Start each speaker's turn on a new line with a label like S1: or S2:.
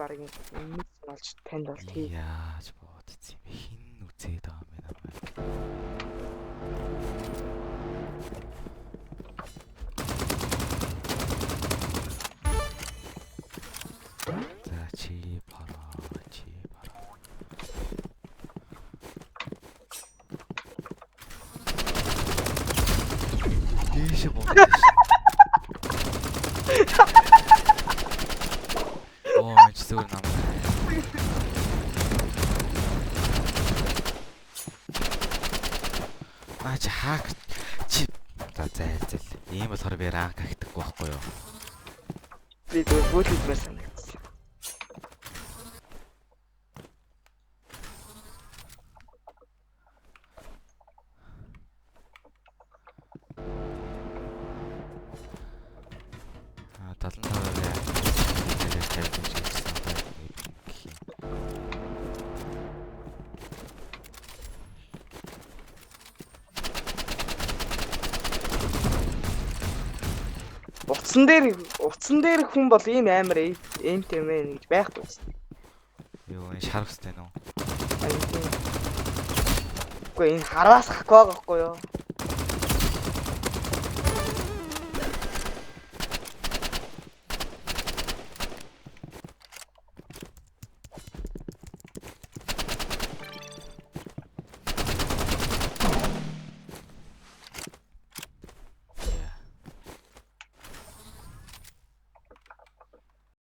S1: баг юм болж танд бол тий.
S2: Яаж бодсон юм хин үзээд байгаа юм байна. За чи пара. Дээш бод. Оо ч зүгээр нам. Аач хак чи за зайл. Ийм болохоор би ранк хахтаггүй байхгүй юу?
S1: Би зөв бүлгэр санагдсан.
S2: А 75% яг тавьж ирсэн. Утсан дээр хүн бол ийм амар эймтэй мэн гэж байх тус. Юу энэ шаргастай нөө.
S1: Үгүй энэ хараас хах байгаа байхгүй юу?